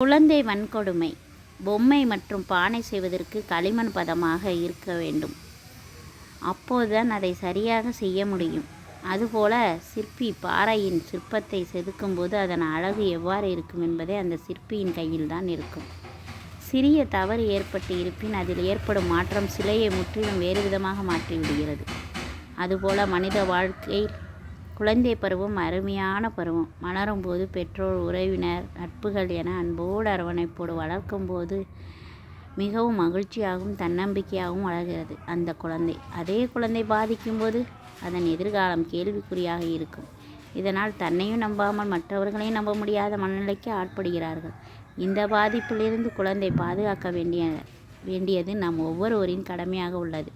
குழந்தை வன்கொடுமை. பொம்மை மற்றும் பானை செய்வதற்கு களிமண் பதமாக இருக்க வேண்டும். அப்போதுதான் அதை சரியாக செய்ய முடியும். அதுபோல சிற்பி பாறையின் சிற்பத்தை செதுக்கும்போது அதன் அழகு எவ்வாறு இருக்கும் என்பதே அந்த சிற்பியின் கையில்தான் இருக்கும். சிறிய தவறு ஏற்பட்டு இருப்பின் அதில் ஏற்படும் மாற்றம் சிலையை முற்றிலும் வேறு விதமாக மாற்றிவிடுகிறது. அதுபோல மனித வாழ்க்கை குழந்தை பருவம் அருமையான பருவம். மலரும் போது பெற்றோர், உறவினர், நட்புகள் என அன்போடு அரவணைப்போடு வளர்க்கும் போது மிகவும் மகிழ்ச்சியாகவும் தன்னம்பிக்கையாகவும் வளர்கிறது அந்த குழந்தை. அதே குழந்தை பாதிக்கும் போது அதன் எதிர்காலம் கேள்விக்குறியாக இருக்கும். இதனால் தன்னையும் நம்பாமல் மற்றவர்களையும் நம்ப முடியாத மனநிலைக்கு ஆட்படுகிறார்கள். இந்த பாதிப்பிலிருந்து குழந்தை பாதுகாக்க வேண்டியது நம் ஒவ்வொருவரின் கடமையாக உள்ளது.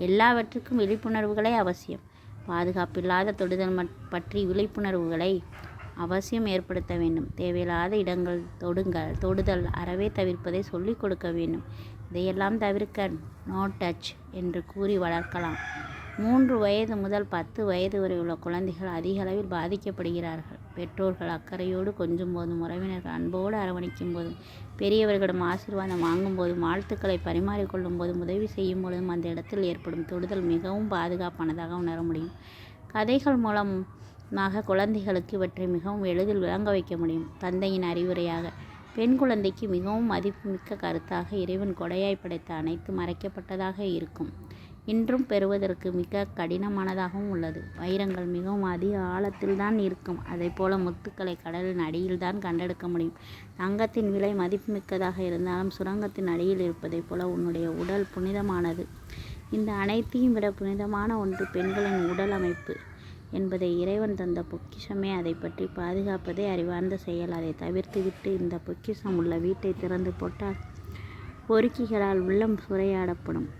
எல்லாவற்றுக்கும் விழிப்புணர்வுகளே அவசியம். பாதுகாப்பில்லாத தொடுதல் பற்றி விழிப்புணர்வுகளை அவசியம் ஏற்படுத்த வேண்டும். தேவையில்லாத இடங்கள் தொடுதல் அறவே தவிர்ப்பதை சொல்லிக் கொடுக்க வேண்டும். இதையெல்லாம் தவிர்க்க நோ டச் என்று கூறி வளர்க்கலாம். 3 வயது முதல் 10 வயது வரை உள்ள குழந்தைகள் அதிக அளவில் பாதிக்கப்படுகிறார்கள். பெற்றோர்கள் அக்கறையோடு கொஞ்சும் போதும், உறவினர்கள் அன்போடு அரவணைக்கும் போதும், பெரியவர்களிடம் ஆசீர்வாதம் வாங்கும் போதும், வாழ்த்துக்களை பரிமாறிக்கொள்ளும் போதும், உதவி செய்யும் பொழுதும் அந்த இடத்தில் ஏற்படும் தொடுதல் மிகவும் பாதுகாப்பானதாக உணர முடியும். கதைகள் மூலமாக குழந்தைகளுக்கு இவற்றை மிகவும் எளிதில் விளங்க வைக்க முடியும். தந்தையின் அறிவுரையாக: பெண் குழந்தைக்கு மிகவும் மதிப்புமிக்க கருத்தாக இறைவன் கொடையாய் படைத்த அனைத்து மறைக்கப்பட்டதாக இருக்கும். இன்றும் பெறுவதற்கு மிக கடினமானதாகவும் உள்ளது. வைரங்கள் மிகவும் அதிக ஆழத்தில்தான் இருக்கும். அதைப்போல முத்துக்களை கடலின் அடியில்தான் கண்டெடுக்க முடியும். தங்கத்தின் விலை மதிப்புமிக்கதாக இருந்தாலும் சுரங்கத்தின் அடியில் இருப்பதைப் போல உன்னுடைய உடல் புனிதமானது. இந்த அனைத்தையும் விட புனிதமான ஒன்று பெண்களின் உடல் அமைப்பு என்பதை இறைவன் தந்த பொக்கிஷமே. அதை பற்றி பாதுகாப்பதே அறிவார்ந்த செயல். அதை தவிர்த்துவிட்டு இந்த பொக்கிஷம் உள்ள வீட்டை திறந்து போட்டால் பொறுக்கிகளால் உள்ளம் சூறையாடப்படும்.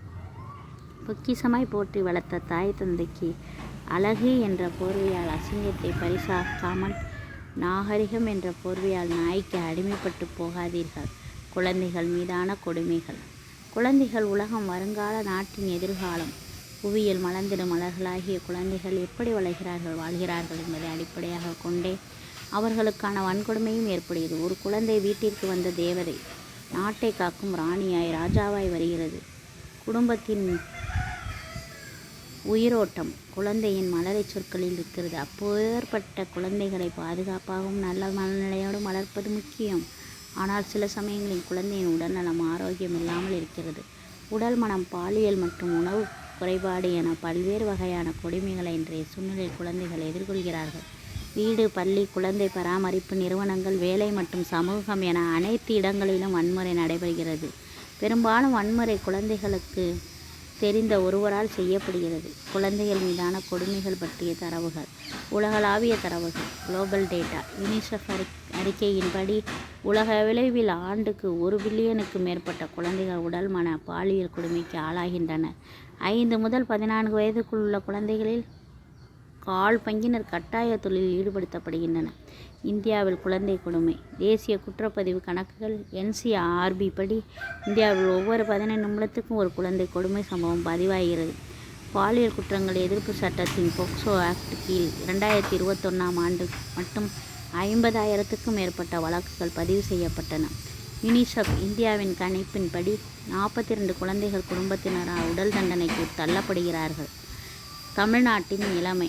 பொக்கிஷமாய் போற்றி வளர்த்த தாய் தந்தைக்கு அழகு என்ற போர்வையால் அசிங்கத்தை பரிசாக்காமல் நாகரிகம் என்ற போர்வையால் நாய்க்கு அடிமைப்பட்டு போகாதீர்கள். குழந்தைகள் மீதான கொடுமைகள். குழந்தைகள் உலகம், வருங்கால நாட்டின் எதிர்காலம். புவியில் மலர்ந்திடும் மலர்களாகிய குழந்தைகள் எப்படி வாழ்கிறார்கள் என்பதை அடிப்படையாக கொண்டே அவர்களுக்கான வன்கொடுமையும் ஏற்படுகிறது. ஒரு குழந்தை வீட்டிற்கு வந்த தேவதை, நாட்டை காக்கும் ராணியாய், ராஜாவாய் வருகிறது. குடும்பத்தின் உயிரோட்டம் குழந்தையின் மலரை சொற்களில் இருக்கிறது. அப்பேற்பட்ட குழந்தைகளை பாதுகாப்பாகவும் நல்ல மனநிலையோடும் வளர்ப்பது முக்கியம். ஆனால் சில சமயங்களில் குழந்தையின் உடல்நலம் ஆரோக்கியம் இல்லாமல் இருக்கிறது. உடல், மனம், பாலியல் மற்றும் உணவு குறைபாடு என பல்வேறு வகையான கொடுமைகளை இன்றைய சூழ்நிலையில் குழந்தைகள் எதிர்கொள்கிறார்கள். வீடு, பள்ளி, குழந்தை பராமரிப்பு நிறுவனங்கள், வேலை மற்றும் சமூகம் என அனைத்து இடங்களிலும் வன்முறை நடைபெறுகிறது. பெரும்பாலும் வன்முறை குழந்தைகளுக்கு தெரிந்த ஒருவரால் செய்யப்படுகிறது. குழந்தைகள் மீதான கொடுமைகள் பற்றிய தரவுகள். உலகளாவிய தரவுகள். Global data. யுனிசெஃப் அறிக்கையின்படி உலகளவில் ஆண்டுக்கு 1 பில்லியனுக்கு மேற்பட்ட குழந்தைகள் உடல், மன, பாலியல் கொடுமைக்கு ஆளாகின்றனர். 5 முதல் 14 வயதுக்குள் உள்ள குழந்தைகளில் 1/4 பங்கினர் கட்டாய தொழிலில் ஈடுபடுத்தப்படுகின்றனர். இந்தியாவில் குழந்தை கொடுமை. தேசிய குற்றப்பதிவு கணக்குகள் NCRB படி இந்தியாவில் ஒவ்வொரு 15 நிமிடத்துக்கும் ஒரு குழந்தை கொடுமை சம்பவம் பதிவாகிறது. பாலியல் குற்றங்கள் எதிர்ப்பு சட்டத்தின் போக்சோ ஆக்ட் கீழ் 2021ஆம் ஆண்டு மட்டும் 50,000க்கும் மேற்பட்ட வழக்குகள் பதிவு செய்யப்பட்டன. யுனிசெஃப் இந்தியாவின் கணிப்பின்படி 42 குழந்தைகள் குடும்பத்தினரால் உடல் தண்டனைக்கு தள்ளப்படுகிறார்கள். தமிழ்நாட்டின் நிலைமை.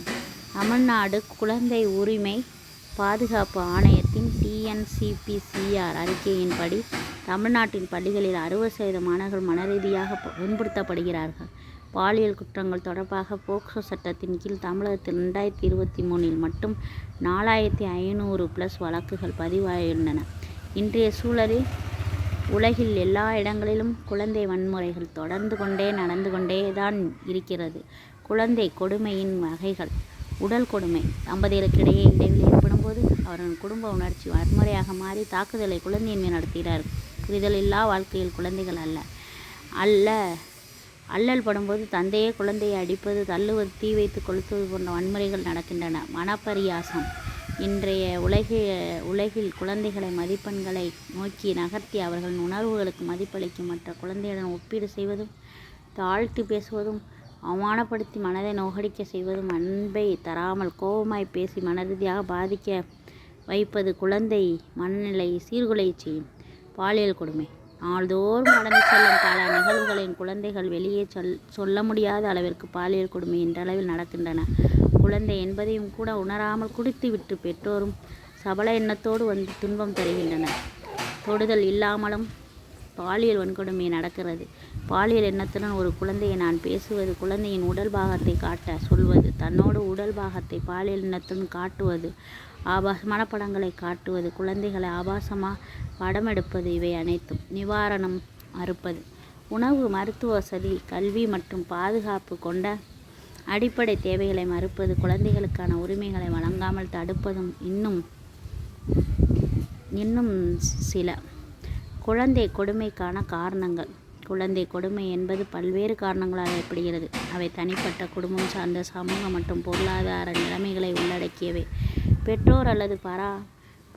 தமிழ்நாடு குழந்தை உரிமை பாதுகாப்பு ஆணையத்தின் TNCPCR அறிக்கையின்படி தமிழ்நாட்டின் பள்ளிகளில் 60% மாணவர்கள் மனரீதியாக துன்புறுத்தப்படுகிறார்கள். பாலியல் குற்றங்கள் தொடர்பாக போக்சோ சட்டத்தின் கீழ் தமிழகத்தில் 2023இல் மட்டும் 4500+ வழக்குகள் பதிவாகியுள்ளன. இன்றைய சூழலில் உலகில் எல்லா இடங்களிலும் குழந்தை வன்முறைகள் நடந்து கொண்டே தான் இருக்கிறது. குழந்தை கொடுமையின் வகைகள். உடல் கொடுமை. தம்பதிகளுக்கிடையே இடைவெளி ஏற்படும் போது அவர்களின் குடும்ப உணர்ச்சி வன்முறையாக மாறி தாக்குதலை குழந்தையின் மீது நடத்துகிறார்கள். புரிதல் இல்லா வாழ்க்கையில் குழந்தைகள் அல்லல் படும்போது தந்தையே குழந்தையை அடிப்பது, தள்ளுவது, தீ வைத்து கொளுத்துவது போன்ற வன்முறைகள் நடக்கின்றன. மனப்பரியாசம். இன்றைய உலகில் குழந்தைகளை மதிப்பெண்களை நோக்கி நகர்த்தி அவர்களின் உணர்வுகளுக்கு மதிப்பளிக்கும் மற்ற குழந்தையுடன் ஒப்பீடு செய்வதும், தாழ்த்தி பேசுவதும், அவமானப்படுத்தி மனதை நோகடிக்க செய்வதும், அன்பை தராமல் கோபமாய் பேசி மனரீதியாக பாதிக்க வைப்பது குழந்தை மனநிலை சீர்குலையச் செய்யும். பாலியல் கொடுமை. நாள்தோறும் கடந்து செல்லும் பல நிகழ்வுகளின் குழந்தைகள் வெளியே சொல்ல முடியாத அளவிற்கு பாலியல் கொடுமை இன்றளவில் நடக்கின்றன. குழந்தை என்பதையும் கூட உணராமல் குடித்துவிட்டு பெற்றோரும் சபல எண்ணத்தோடு வந்து துன்பம் தருகின்றனர். தொடுதல் இல்லாமலும் பாலியல் வன்கொடுமை நடக்கிறது. பாலியல் எண்ணத்துடன் ஒரு குழந்தையை நான் பேசுவது, குழந்தையின் உடல் பாகத்தை காட்ட சொல்வது, தன்னோடு உடல் பாகத்தை பாலியல் எண்ணத்துடன் காட்டுவது, ஆபாசமான படங்களை காட்டுவது, குழந்தைகளை ஆபாசமாக படம் எடுப்பது, இவை அனைத்தும். நிவாரணம் மறுப்பது. உணவு, மருத்துவ வசதி, கல்வி மற்றும் பாதுகாப்பு கொண்ட அடிப்படை தேவைகளை மறுப்பது, குழந்தைகளுக்கான உரிமைகளை வழங்காமல் தடுப்பதும் இன்னும் சில. குழந்தை கொடுமைக்கான காரணங்கள். குழந்தை கொடுமை என்பது பல்வேறு காரணங்களால் ஏற்படுகிறது. அவை தனிப்பட்ட, குடும்பம் சார்ந்த, சமூக மற்றும் பொருளாதார நிலைமைகளை உள்ளடக்கியவை. பெற்றோர் அல்லது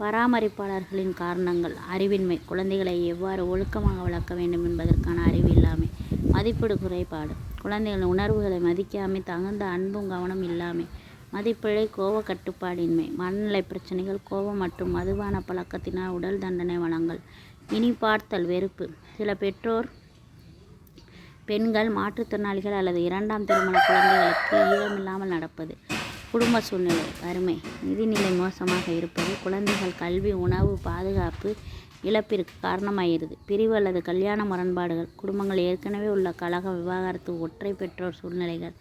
பராமரிப்பாளர்களின் காரணங்கள். அறிவின்மை. குழந்தைகளை எவ்வாறு ஒழுக்கமாக வளர்க்க வேண்டும் என்பதற்கான அறிவு இல்லாமை. மதிப்பீடு குறைபாடு. குழந்தைகளின் உணர்வுகளை மதிக்காமை, தகுந்த அன்பும் கவனம் இல்லாமை. மதிப்பிழை, கோப கட்டுப்பாடின்மை, மனநிலை பிரச்சனைகள், கோபம் மற்றும் மதுபான பழக்கத்தினால் உடல் தண்டனை வழங்கல். இனி பார்த்தல் வெறுப்பு. சில பெண்கள், மாற்றுத்திறனாளிகள் அல்லது இரண்டாம் திருமண குழந்தைகளுக்கு ஈரமில்லாமல் நடப்பது. குடும்ப சூழ்நிலை. வறுமை, நிதிநிலை மோசமாக இருப்பது, குழந்தைகள் கல்வி, உணவு, பாதுகாப்பு இழப்பிற்கு காரணமாகிறது. பிரிவு அல்லது கல்யாண முரண்பாடுகள். குடும்பங்கள் ஏற்கனவே உள்ள கலக, விவாகரத்து, ஒற்றை பெற்றோர் சூழ்நிலைகள்.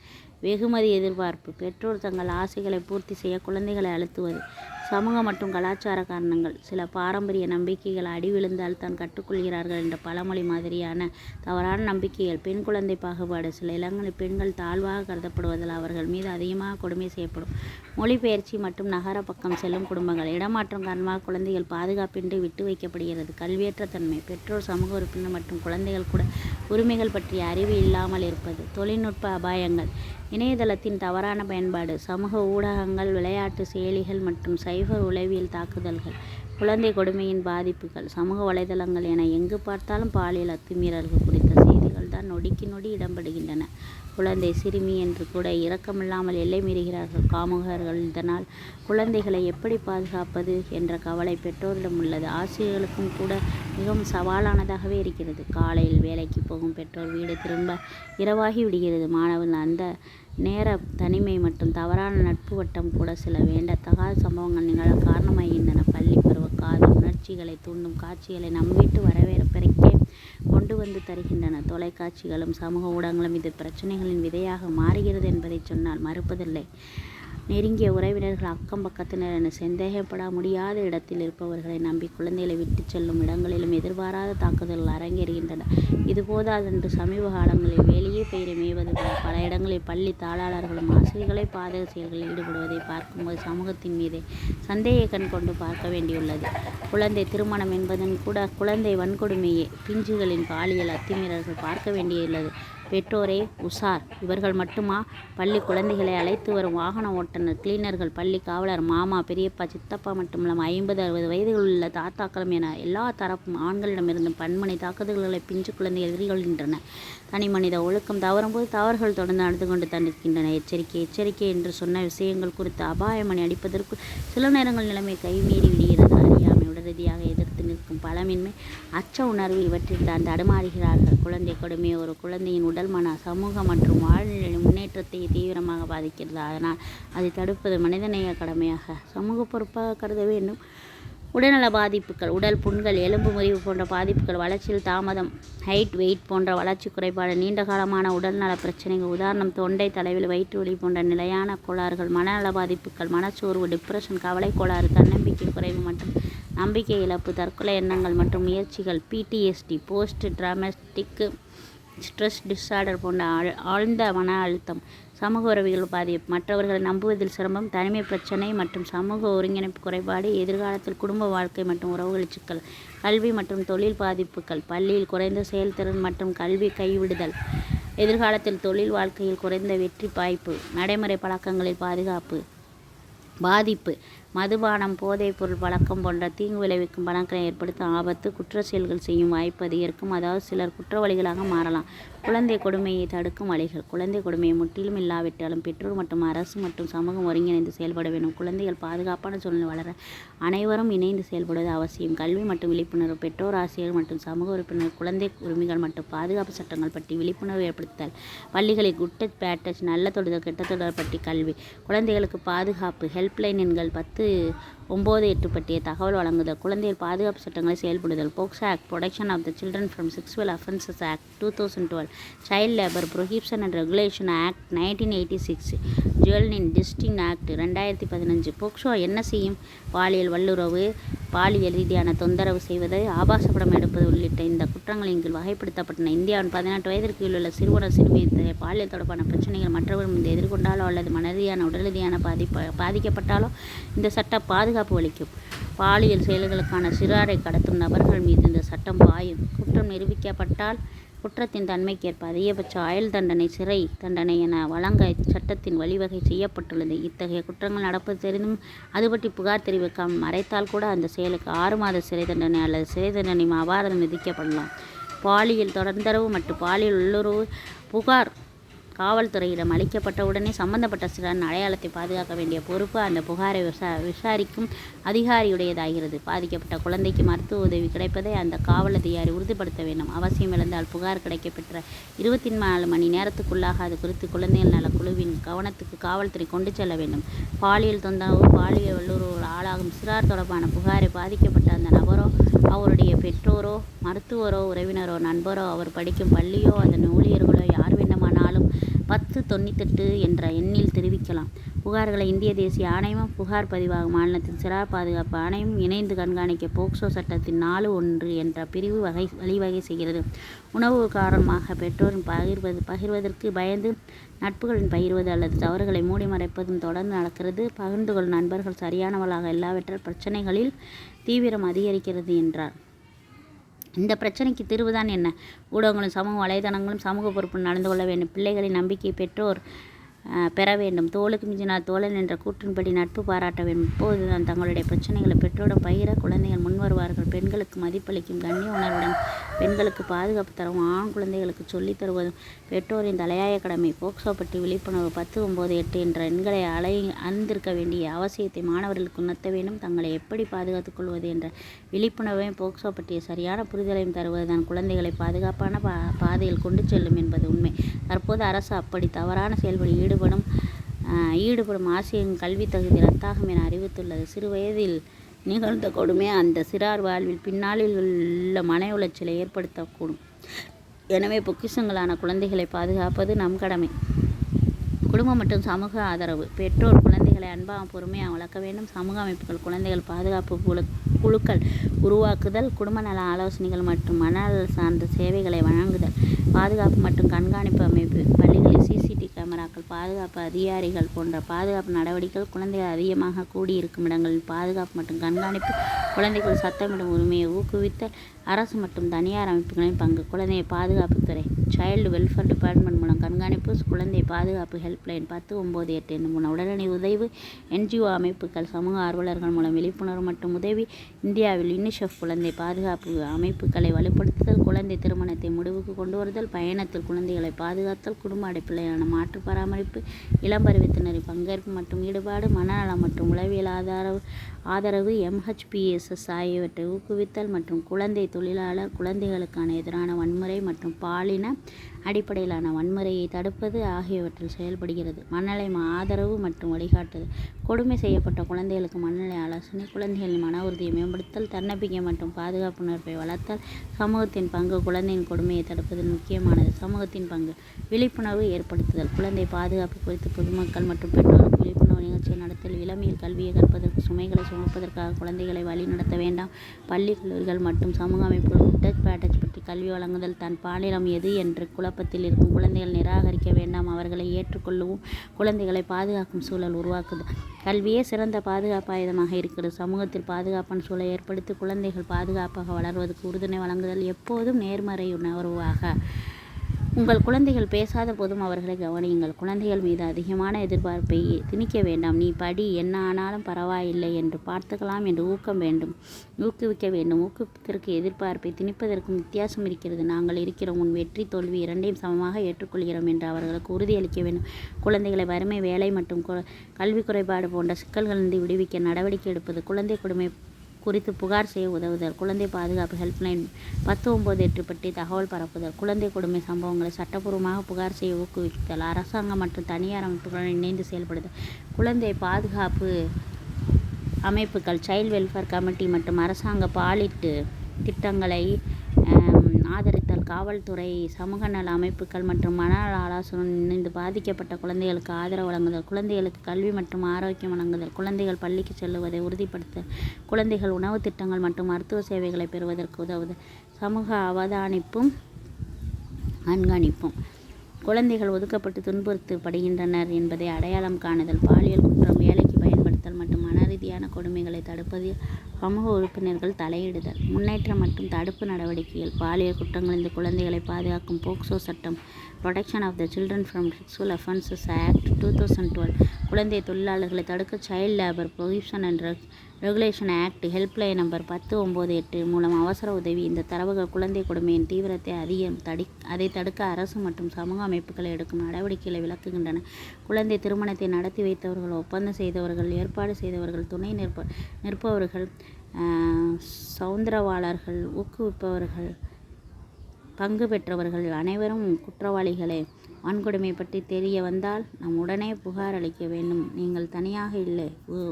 வெகுமதி எதிர்பார்ப்பு. பெற்றோர் தங்கள் ஆசைகளை பூர்த்தி செய்ய குழந்தைகளை அழுத்துவது. சமூக மற்றும் கலாச்சார காரணங்கள். சில பாரம்பரிய நம்பிக்கைகள் அடி விழுந்தால் தான் கற்றுக்கொள்கிறார்கள் என்ற பழமொழி மாதிரியான தவறான நம்பிக்கைகள். பெண் குழந்தை பாகுபாடு. சில இடங்களில் பெண்கள் தாழ்வாக கருதப்படுவதால் அவர்கள் மீது அதிகமாக கொடுமை செய்யப்படும். மொழிபெயர்ச்சி மற்றும் நகர பக்கம் செல்லும் குடும்பங்கள். இடமாற்றம் காரணமாக குழந்தைகள் பாதுகாப்பின்றி விட்டு வைக்கப்படுகிறது. கல்வியற்ற தன்மை. பெற்றோர், சமூக உறுப்பினர் மற்றும் குழந்தைகள் கூட உரிமைகள் பற்றிய அறிவு இல்லாமல் இருப்பது. தொழில்நுட்ப அபாயங்கள். இணையதளத்தின் தவறான பயன்பாடு, சமூக ஊடகங்கள், விளையாட்டு செயலிகள் மற்றும் சைபர் உளவியல் தாக்குதல்கள். குழந்தை கொடுமையின் பாதிப்புகள். சமூக வலைதளங்கள் என எங்கு பார்த்தாலும் பாலியல் அத்துமீறல்கள் குறித்த செய்திகள் தான் நொடிக்கு நொடி இடம்பெறுகின்றன. குழந்தை, சிறுமி என்று கூட இரக்கமில்லாமல் எல்லை மீறுகிறார்கள் காமுகர்கள். இதனால் குழந்தைகளை எப்படி பாதுகாப்பது என்ற கவலை பெற்றோரிடம் உள்ளது. ஆசிரியர்களுக்கும் கூட மிகவும் சவாலானதாகவே இருக்கிறது. காலையில் வேலைக்கு போகும் பெற்றோர் வீடு திரும்ப இரவாகி விடுகிறது. மாணவர்கள் அந்த நேர தனிமை மற்றும் தவறான நட்பு வட்டம் கூட சில வேண்டத்தகாத சம்பவங்கள் நிகழ காரணமாகின்றன. பள்ளி பருவ காதல் உணர்ச்சிகளை தூண்டும் காட்சிகளை நம் வீட்டு வரவேற்பறைக்கே கொண்டு வந்து தருகின்றன. தொலைக்காட்சிகளும் சமூக ஊடகங்களும் இது பிரச்சனைகளின் விதையாக மாறுகிறது என்பதை சொன்னால் மறுப்பதில்லை. நெருங்கிய உறவினர்கள், அக்கம் பக்கத்தினர் என சந்தேகப்பட முடியாத இடத்தில் இருப்பவர்களை நம்பி குழந்தைகளை விட்டு செல்லும் இடங்களிலும் எதிர்பாராத தாக்குதல்கள் அரங்கேறுகின்றன. இது போதாதென்று சமீப காலங்களில் வெளியே பயிரை மேய்வது போல பல இடங்களில் பள்ளி தாளாளர்களும் ஆசிரியர்களை பாதக செயல்களில் ஈடுபடுவதை பார்க்கும்போது சமூகத்தின் மீது சந்தேக கண் கொண்டு பார்க்க வேண்டியுள்ளது. குழந்தை திருமணம் என்பதன் கூட குழந்தை வன்கொடுமையே. பிஞ்சுகளின் பாலியல் அத்துமீறல்கள் பார்க்க வேண்டியுள்ளது. பெற்றோரே உஷார். இவர்கள் மட்டுமா? பள்ளி குழந்தைகளை அழைத்து வரும் வாகன ஓட்டுநர், கிளீனர்கள், பள்ளி காவலர், மாமா, பெரியப்பா, சித்தப்பா மட்டுமல்ல 50-60 வயதுகள் உள்ள தாத்தாக்களும் என எல்லா தரப்பும் ஆண்களிடமிருந்து பன்மனை தாக்குதல்களை பிஞ்சு குழந்தைகள் எதிர்கொள்கின்றன. தனி மனித ஒழுக்கம் தவறும்போது தவறுகள் தொடர்ந்து நடந்து கொண்டு தான் இருக்கின்றன. எச்சரிக்கை எச்சரிக்கை என்று சொன்ன விஷயங்கள் குறித்து அபாயமணி அடிப்பதற்குள் சில நேரங்கள் நிலைமை கைமீறி விடுகிறது. அறியாமை, உடனடியாக எதிர்த்து நிற்கும் பலமின்மை, அச்ச உணர்வு இவற்றில் தான் தடுமாறுகிறார்கள். குழந்தை கொடுமை ஒரு குழந்தையின் உடல், மன, சமூக மற்றும் வாழ்நிலை முன்னேற்றத்தை தீவிரமாக பாதிக்கிறது. அதனால் அதை தடுப்பது மனிதநேய கடமையாக, சமூக பொறுப்பாக கருத வேண்டும். உடல்நல பாதிப்புகள். உடல் புண்கள், எலும்பு முறிவு போன்ற பாதிப்புகள், வளர்ச்சியில் தாமதம், ஹைட், வெயிட் போன்ற வளர்ச்சி குறைபாடு, நீண்ட காலமான உடல்நல பிரச்சனைகள், உதாரணம் தொண்டை, தலைவில், வயிற்று வலி போன்ற நிலையான கோளாறுகள். மனநல பாதிப்புகள், மனச்சோர்வு, டிப்ரெஷன், கவலை கோளாறு, தன்னம்பிக்கை குறைவு மற்றும் நம்பிக்கை இழப்பு, தற்கொலை எண்ணங்கள் மற்றும் முயற்சிகள், PTSD, post dramatic stress disorder போன்ற ஆழ்ந்த மன அழுத்தம். சமூக உறவுகள் பாதிப்பு, மற்றவர்களை நம்புவதில் சிரமம், தனிமை பிரச்சனை மற்றும் சமூக ஒருங்கிணைப்பு குறைபாடு, எதிர்காலத்தில் குடும்ப வாழ்க்கை மற்றும் உறவுகள் சிக்கல். கல்வி மற்றும் தொழில் பாதிப்புகள், பள்ளியில் குறைந்த செயல்திறன் மற்றும் கல்வி கைவிடுதல், எதிர்காலத்தில் தொழில் வாழ்க்கையில் குறைந்த வெற்றி வாய்ப்பு. நடைமுறை பழக்கங்களில் பாதிப்பு, மதுபானம், போதைப்பொருள் பழக்கம் போன்ற தீங்கு விளைவிக்கும் பழக்கங்களை ஏற்படுத்தும் ஆபத்து, குற்ற செயல்கள் செய்யும் வாய்ப்பு அதிகரிக்கும். அதாவது சிலர் குற்றவாளிகளாக மாறலாம். குழந்தை கொடுமையை தடுக்கும் வழிகள். குழந்தை கொடுமையை முற்றிலும் இல்லாவிட்டாலும் பெற்றோர் மற்றும் அரசு மற்றும் சமூகம் ஒருங்கிணைந்து செயல்பட வேண்டும். குழந்தைகள் பாதுகாப்பான சூழ்நிலை வளர அனைவரும் இணைந்து செயல்படுவது அவசியம். கல்வி மற்றும் விழிப்புணர்வு. பெற்றோர், ஆசிரியர் மற்றும் சமூக உறுப்பினர் குழந்தை உரிமைகள் மற்றும் பாதுகாப்பு சட்டங்கள் பற்றி விழிப்புணர்வு ஏற்படுத்துதல். பள்ளிகளில் குட் டச், பேட் டச், நல்ல தொடுதல், கெட்ட தொடுதல் பற்றி கல்வி. குழந்தைகளுக்கு பாதுகாப்பு ஹெல்ப்லைன் எண்கள் 1098 பற்றிய தகவல் வழங்குதல். குழந்தைகள் பாதுகாப்பு சட்டங்களை செயல்படுதல். POCSO act, protection of the children from sexual offences act 2012, child labour prohibition and regulation act 1986, juvenile justice act 2015. POCSO என்ன செய்யும்? பாலியல் வல்லுறவு, பாலியல் ரீதியான தொந்தரவு செய்வது, ஆபாச படம் எடுப்பது உள்ளிட்ட இந்த குற்றங்களின் கீழ் வகைப்படுத்தப்பட்டன. இந்தியாவின் 18 வயதிற்கு கீழ் உள்ள சிறுவனர் சிறுமி பாலியல் தொடர்பான பிரச்சனைகள் மற்றவர்கள் மீது எதிர்கொண்டாலோ அல்லது மனரீதியான உடல் ரீதியான பாதிக்கப்பட்டாலோ இந்த சட்டம் பாதுகாப்பு அளிக்கும். பாலியல் செயல்களுக்கான சிறாரை கடத்தும் நபர்கள் மீது இந்த சட்டம் பாயும். குற்றம் நிரூபிக்கப்பட்டால் குற்றத்தின் தன்மைக்கேற்ப அதிகபட்ச ஆயுள் தண்டனை, சிறை தண்டனை என வழங்க இச்சட்டத்தின் வழிவகை செய்யப்பட்டுள்ளது. இத்தகைய குற்றங்கள் நடப்பது தெரிந்தும் அது பற்றி புகார் தெரிவிக்காமல் மறைத்தால் கூட அந்த செயலுக்கு 6 மாத சிறை தண்டனை அல்லது சிறை தண்டனை அபராதம் விதிக்கப்படலாம். பாலியல் தொந்தரவு மற்றும் பாலியல் உள்ளுறவு புகார் காவல்துறையிடம் அளிக்கப்பட்டவுடனே சம்பந்தப்பட்ட சிறாரின் அடையாளத்தை பாதுகாக்க வேண்டிய பொறுப்பு அந்த புகாரை விசாரிக்கும் அதிகாரியுடையதாகிறது. பாதிக்கப்பட்ட குழந்தைக்கு மருத்துவ உதவி கிடைப்பதை அந்த காவல் அதிகாரி உறுதிப்படுத்த வேண்டும். அவசியம் இழந்தால் புகார் கிடைக்கப்பெற்ற 24 மணி நேரத்துக்குள்ளாக அது குறித்து குழந்தைகள் நல குழுவின் கவனத்துக்கு காவல்துறை கொண்டு செல்ல வேண்டும். பாலியல் தொந்தரவு, பாலியல் வல்லுறவு ஆளாகும் சிறார் தொடர்பான புகாரை பாதிக்கப்பட்ட அந்த நபரோ, அவருடைய பெற்றோரோ, மருத்துவரோ, உறவினரோ, நண்பரோ, அவர் படிக்கும் பள்ளியோ, அதன் ஊழியர்களோ யார் வேண்டுமானாலும் 1098 என்ற எண்ணில் தெரிவிக்கலாம். புகார்களை இந்திய தேசிய ஆணையமும் புகார் பதிவாகும் மாநிலத்தின் சிறார் பாதுகாப்பு ஆணையமும் இணைந்து கண்காணிக்க போக்சோ சட்டத்தின் 4(1) என்ற பிரிவு வழிவகை செய்கிறது. உணவு காரணமாக பெற்றோரின் பகிர்வதற்கு பயந்து நட்புகளின் பகிர்வது அல்லது தவறுகளை மூடி மறைப்பதும் தொடர்ந்து நடக்கிறது. பகிர்ந்து கொள்ளும் நண்பர்கள் சரியானவர்களாக இல்லாவிட்டால் பிரச்சனைகளில் தீவிரம் அதிகரிக்கிறது என்றார். இந்த பிரச்சனைக்கு தீர்வுதான் என்ன? ஊடகங்களும் சமூக வலைதளங்களும் சமூக பொறுப்பு நடந்து கொள்ள வேண்டும். பிள்ளைகளின் நம்பிக்கை பெற்றோர் பெற வேண்டும். தோளுக்கு மிஞ்சினால் தோழன் என்ற கூற்றின்படி நட்பு பாராட்ட வேண்டும். இப்போதுதான் தங்களுடைய பிரச்சனைகளை பெற்றோரிடம் பகிர குழந்தைகள் முன்வருவார்கள். பெண்களுக்கு மதிப்பளிக்கும் கண்ணிய உணர்வுடன் பெண்களுக்கு பாதுகாப்பு தரவும் ஆண் குழந்தைகளுக்கு சொல்லித் தருவதும் பெற்றோரின் தலையாய கடமை. போக்சோ பற்றி விழிப்புணர்வு 1098 என்ற எண்களை அறிந்திருக்க வேண்டிய அவசியத்தை மாணவர்களுக்கு உணர்த்த வேண்டும். தங்களை எப்படி பாதுகாத்துக் கொள்வது என்ற விழிப்புணர்வையும் போக்சோ பற்றிய சரியான புரிதலையும் தருவதுதான் குழந்தைகளை பாதுகாப்பான பாதையில் கொண்டு செல்லும் என்பது உண்மை. தற்போது அரசு அப்படி தவறான செயல்களில் ஈடுபடும் ஆசிரியரின் கல்வி தகுதி ரத்தாகும் என அறிவித்துள்ளது. சிறு வயதில் நிகழ்ந்த கொடுமை அந்த சிறார் வாழ்வில் பின்னாளில் உள்ள மன உளைச்சலை ஏற்படுத்தக்கூடும். எனவே பொக்கிஷங்களான குழந்தைகளை பாதுகாப்பது நம் கடமை. குடும்பம் மற்றும் சமூக ஆதரவு. பெற்றோர் குழந்தைகளை அன்பாக பொறுமையாக வளர்க்க வேண்டும். சமூக அமைப்புகள் குழந்தைகள் பாதுகாப்பு குழுக்கள் உருவாக்குதல், குடும்ப நல ஆலோசனைகள் மற்றும் மனநல சார்ந்த சேவைகளை வழங்குதல், பாதுகாப்பு மற்றும் கண்காணிப்பு அமைப்பு. பள்ளிகளில் CCTV கேமராக்கள், பாதுகாப்பு அதிகாரிகள் போன்ற பாதுகாப்பு நடவடிக்கைகள். குழந்தைகள் அதிகமாக கூடியிருக்கும் இடங்களில் பாதுகாப்பு மற்றும் கண்காணிப்பு. குழந்தைகள் சத்தமிடும் உரிமையை ஊக்குவித்தல். அரசு மற்றும் தனியார் அமைப்புகளின் பங்கு. குழந்தை பாதுகாப்புத்துறை சைல்டு வெல்ஃபேர் டிபார்ட்மெண்ட் மூலம் கண்காணிப்பு. குழந்தை பாதுகாப்பு ஹெல்ப்லைன் 1098 என்னும் உடனடி உதவி. NGO அமைப்புகள், சமூக ஆர்வலர்கள் மூலம் விழிப்புணர்வு மற்றும் உதவி. இந்தியாவில் UNICEF குழந்தை பாதுகாப்பு அமைப்புகளை வலுப்படுத்துதல். குழந்தை திருமணத்தை முடிவுக்கு கொண்டு வருதல். பயணத்தில் குழந்தைகளை பாதுகாத்தல். குடும்ப அடிப்படையிலான மாற்று பராமரிப்பு. இளம் பருவத்தினரின் பங்கேற்பு மற்றும் ஈடுபாடு. மனநலம் மற்றும் உளவியல் ஆதரவு. MHPSS ஆகியவற்றை ஊக்குவித்தல் மற்றும் குழந்தை தொழிலாளர் குழந்தைகளுக்கான எதிரான வன்முறை மற்றும் பாலின அடிப்படையிலான வன்முறையை தடுப்பது ஆகியவற்றில் செயல்படுகிறது. மனநல ஆதரவு மற்றும் வழிகாட்டுதல். கொடுமை செய்யப்பட்ட குழந்தைகளுக்கு மனநல ஆலோசனை. குழந்தைகளின் மன உறுதியை மேம்படுத்தல். தன்னம்பிக்கை மற்றும் பாதுகாப்பு உணர்வை வளர்த்தல். சமூகத்தின் பங்கு குழந்தையின் கொடுமையை தடுப்பதில் முக்கியமானது. சமூகத்தின் பங்கு விழிப்புணர்வு ஏற்படுத்துதல். குழந்தை பாதுகாப்பு குறித்து பொதுமக்கள் மற்றும் பெற்றோருக்கு விழிப்புணர்வு நிகழ்ச்சியை நடத்தல். இளமையில் கல்வியை கற்பதற்கு சுமைகளை சுமப்பதற்காக குழந்தைகளை வழி நடத்த வேண்டாம். பள்ளி, கல்லூரிகள் மற்றும் சமூக அமைப்புகள் குட் டச், பேட் டச் பற்றி கல்வி வழங்குதல். தன் பாலினம் எது என்று குழப்பத்தில் இருக்கும் குழந்தைகள் நிராகரிக்க வேண்டாம், அவர்களை ஏற்றுக்கொள்ளவும் குழந்தைகளை பாதுகாக்கும் சூழல் உருவாக்குதல். கல்வியே சிறந்த பாதுகாப்பு ஆயுதமாக இருக்கிறது. சமூகத்தில் பாதுகாப்பான சூழலை ஏற்படுத்தி குழந்தைகள் பாதுகாப்பாக வளர்வதற்கு உறுதுணை வழங்குதல். எப்போதும் நேர்மறை உணர்வாக உங்கள் குழந்தைகள் பேசாத போதும் அவர்களை கவனியுங்கள். குழந்தைகள் மீது அதிகமான எதிர்பார்ப்பை திணிக்க வேண்டாம். நீ படி, என்ன ஆனாலும் பரவாயில்லை என்று பார்த்துக்கலாம் என்று ஊக்குவிக்க வேண்டும். ஊக்குவிப்பதற்கு எதிர்பார்ப்பை திணிப்பதற்கும் வித்தியாசம் இருக்கிறது. நாங்கள் இருக்கிறோம், உன் வெற்றி தோல்வி இரண்டையும் சமமாக ஏற்றுக்கொள்கிறோம் என்று அவர்களுக்கு உறுதியளிக்க வேண்டும். குழந்தைகளை வறுமை, வேலை மற்றும் கல்வி குறைபாடு போன்ற சிக்கல்களிலிருந்து விடுவிக்க நடவடிக்கை எடுப்பது. குழந்தை கொடுமை குறித்து புகார் செய்ய உதவுதல். குழந்தை பாதுகாப்பு ஹெல்ப்லைன் 1098 பற்றி தகவல் பரப்புதல். குழந்தை கொடுமை சம்பவங்களை சட்டப்பூர்வமாக புகார் செய்ய ஊக்குவித்தல். அரசாங்கம் மற்றும் தனியார் அமைப்புகளுடன் இணைந்து செயல்படுதல். குழந்தை பாதுகாப்பு அமைப்புகள், சைல்டு வெல்ஃபேர் கமிட்டி மற்றும் அரசாங்க பாலிட்டு திட்டங்களை ஆதரித்தல். காவல்துறை, சமூக நல அமைப்புகள் மற்றும் மனநல ஆலோசனை இணைந்து பாதிக்கப்பட்ட குழந்தைகளுக்கு ஆதரவு வழங்குதல். குழந்தைகளுக்கு கல்வி மற்றும் ஆரோக்கியம் வழங்குதல். குழந்தைகள் பள்ளிக்கு செல்லுவதை உறுதிப்படுத்தல். குழந்தைகள் உணவு திட்டங்கள் மற்றும் மருத்துவ சேவைகளை பெறுவதற்கு உதவுதல். சமூக அவதானிப்பும் கண்காணிப்பும். குழந்தைகள் ஒதுக்கப்பட்டு துன்புறுத்தப்படுகின்றனர் என்பதை அடையாளம் காணுதல். பாலியல் குற்றம், வேலைக்கு பயன்படுத்தல் மற்றும் மனரீதியான கொடுமைகளை தடுப்பதில் சமூக உறுப்பினர்கள் தலையிடுதல். முன்னேற்றம் மற்றும் தடுப்பு நடவடிக்கைகள். பாலியல் குற்றங்களிலிருந்து குழந்தைகளை பாதுகாக்கும் போக்சோ சட்டம், protection of the children from sexual offences act 2012, குழந்தை தொழிலாளர்களை தடுக்க child labour prohibition and regulation act, helpline number 1098 மூலம் அவசர உதவி. இந்த தரவுகள் குழந்தை கொடுமையின் தீவிரத்தை அதை தடுக்க அரசு மற்றும் சமூக அமைப்புகள் எடுக்கும் நடவடிக்கைகளை விளக்குகின்றன. குழந்தை திருமணத்தை நடத்தி வைத்தவர்கள், ஒப்பந்தம் செய்தவர்கள், ஏற்பாடு செய்தவர்கள், துணை நிற்பவர்கள், சௌந்தரவாளர்கள், ஊக்குவிப்பவர்கள், பங்கு பெற்றவர்கள் அனைவரும் குற்றவாளிகளே. வன்கொடுமை பற்றி தெரிய வந்தால் நாம் உடனே புகார் அளிக்க வேண்டும். நீங்கள் தனியாக இல்லை.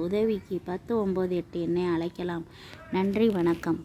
உதவிக்கு 1098 எண்ணை அழைக்கலாம். நன்றி, வணக்கம்.